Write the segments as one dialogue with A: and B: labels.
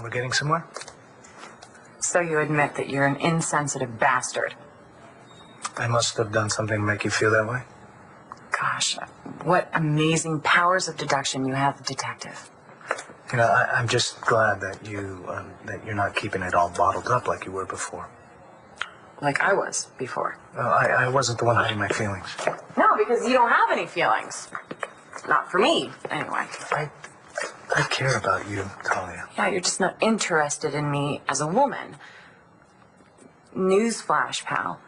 A: we're getting somewhere?
B: So you admit that you're an insensitive bastard.
A: I must have done something to make you feel that way.
B: Gosh, what amazing powers of deduction you have, detective.
A: You know, I'm just glad that you're not keeping it all bottled up like you were before.
B: Like I was before.
A: I wasn't the one hiding my feelings.
B: No, because you don't have any feelings. Not for me, anyway.
A: I care about you, Talia.
B: Yeah, you're just not interested in me as a woman. Newsflash, pal.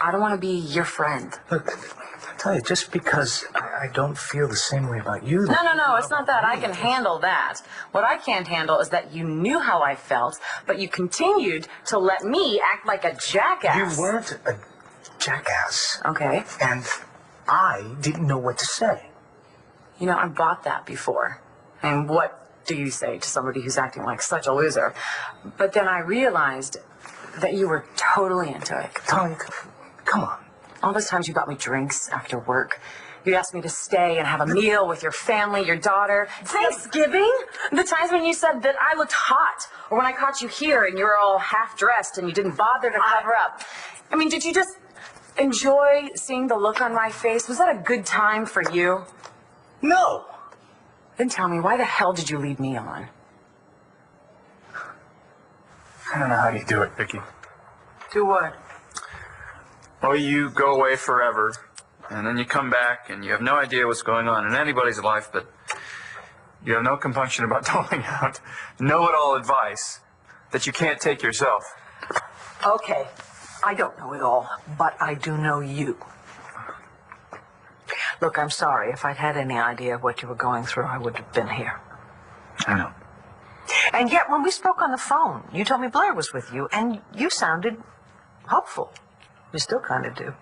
B: I don't want to be your friend.
A: Look, I tell you, just because I don't feel the same way about you...
B: No, it's not that. I can handle that. What I can't handle is that you knew how I felt, but you continued to let me act like a jackass.
A: You weren't a jackass.
B: Okay.
A: And I didn't know what to say.
B: You know, I've bought that before. And what do you say to somebody who's acting like such a loser? But then I realized that you were totally into it.
A: Talia, come on.
B: All those times you bought me drinks after work. You asked me to stay and have a meal with your family, your daughter. Thanksgiving? The times when you said that I looked hot. Or when I caught you here and you were all half-dressed and you didn't bother to cover up. I mean, did you just enjoy seeing the look on my face? Was that a good time for you?
A: No.
B: Then tell me, why the hell did you lead me on?
C: I don't know how you do it, Vicky.
B: Do what?
C: Well, you go away forever, and then you come back, and you have no idea what's going on in anybody's life, but you have no compunction about doling out know-it-all advice that you can't take yourself.
D: Okay, I don't know it all, but I do know you. Look, I'm sorry. If I'd had any idea of what you were going through, I would have been here.
C: I know.
D: And yet, when we spoke on the phone, you told me Blair was with you, and you sounded hopeful. You still kind of do.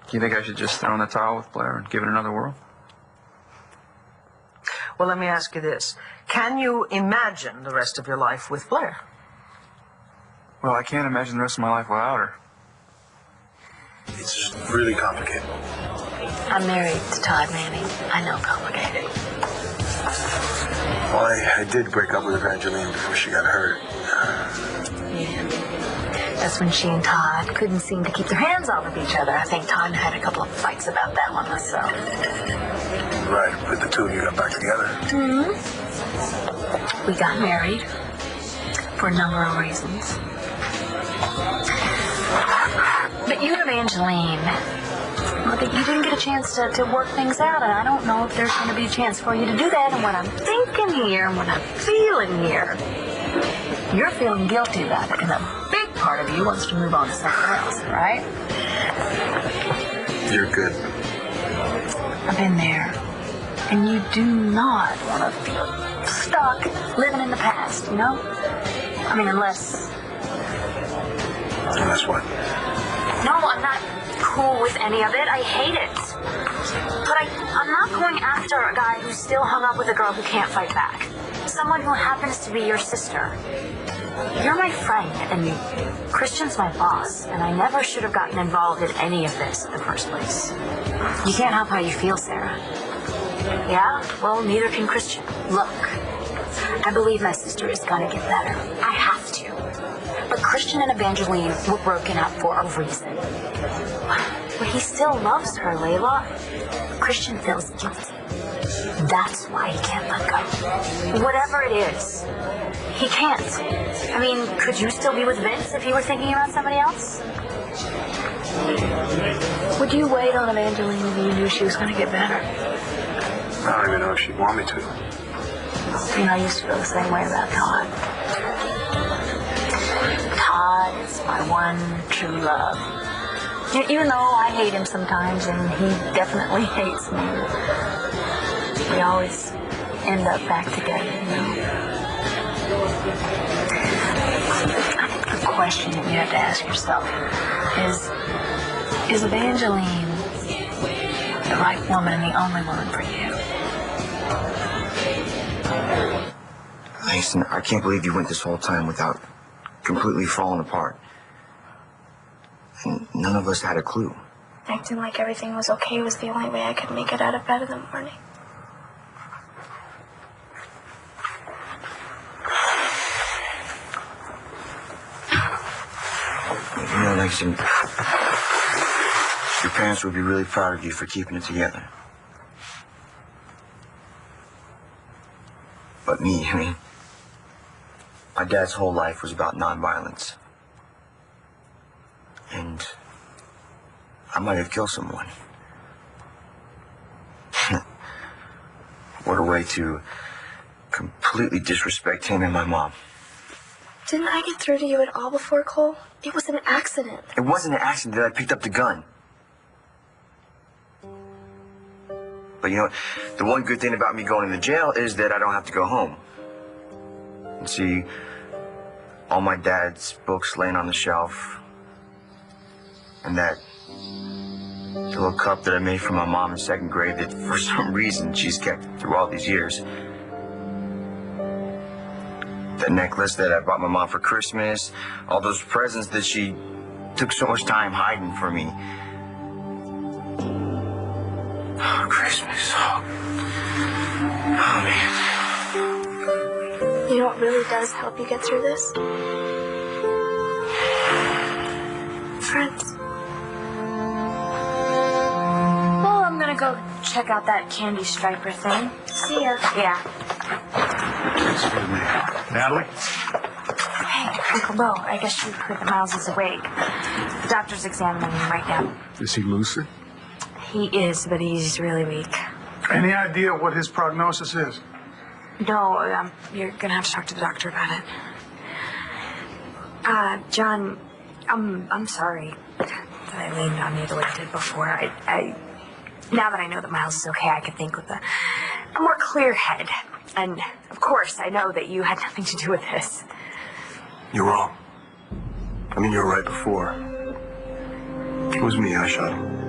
C: Do you think I should just throw in the towel with Blair and give it another whirl?
D: Well, let me ask you this. Can you imagine the rest of your life with Blair?
C: Well, I can't imagine the rest of my life without her.
A: It's really complicated.
E: I'm married to Todd Manning. I know complicated.
F: Well, I did break up with Evangeline before she got hurt.
E: Yeah. That's when she and Todd couldn't seem to keep their hands off of each other. I think Todd had a couple of fights about that one myself.
F: Right, but the two of you got back together.
E: Mm-hmm. We got married for a number of reasons. But you and Evangeline, well, you didn't get a chance to work things out, and I don't know if there's going to be a chance for you to do that. And what I'm thinking here, and what I'm feeling here, you're feeling guilty about it, and a big part of you wants to move on to something else, right?
F: You're good.
E: I've been there, and you do not want to feel stuck living in the past, you know? I mean, unless
F: what?
E: No, I'm not cool with any of it. I hate it. But I'm not going after a guy who's still hung up with a girl who can't fight back. Someone who happens to be your sister. You're my friend, and Christian's my boss, and I never should have gotten involved in any of this in the first place. You can't help how you feel, Sarah. Yeah? Well, neither can Christian. Look, I believe my sister is gonna get better. I have to. But Christian and Evangeline were broken up for a reason. But he still loves her, Layla. Christian feels guilty. That's why he can't let go. Whatever it is, he can't. I mean, could you still be with Vince if you were thinking about somebody else? Would you wait on Evangeline if you knew she was going to get better?
F: I don't even know if she'd want me to.
E: You know, I used to feel the same way about Todd. Todd is my one true love. Even though I hate him sometimes, and he definitely hates me, we always end up back together, you know? I think the question that you have to ask yourself is Evangeline the right woman and the only woman for you?
G: Listen, I can't believe you went this whole time without completely falling apart. And none of us had a clue.
H: Acting like everything was okay was the only way I could make it out of bed in the morning.
G: Listen, your parents would be really proud of you for keeping it together. But me, I mean, my dad's whole life was about nonviolence. And I might have killed someone. What a way to completely disrespect him and my mom.
H: Didn't I get through to you at all before, Cole? It was an accident.
G: It wasn't an accident that I picked up the gun. But you know what? The one good thing about me going to jail is that I don't have to go home. And see all my dad's books laying on the shelf. And that little cup that I made for my mom in second grade that for some reason she's kept through all these years. That necklace that I bought my mom for Christmas. All those presents that she took so much time hiding for me. Oh, Christmas. Oh, man.
H: You know what really does help you get through this? Friends.
E: Well, I'm gonna go check out that candy striper thing. See ya. Yeah.
F: Excuse me. Natalie?
E: Hey, Uncle Bo, I guess you heard that Miles is awake. The doctor's examining him right now.
F: Is he lucid?
E: He is, but he's really weak.
F: Any idea what his prognosis is?
E: No, you're gonna have to talk to the doctor about it. John, I'm sorry that I leaned on you the way I did before. I now that I know that Miles is okay, I can think with a more clear head. And of course, I know that you had nothing to do with this.
F: You're wrong. I mean, you were right before. It was me. I shot him.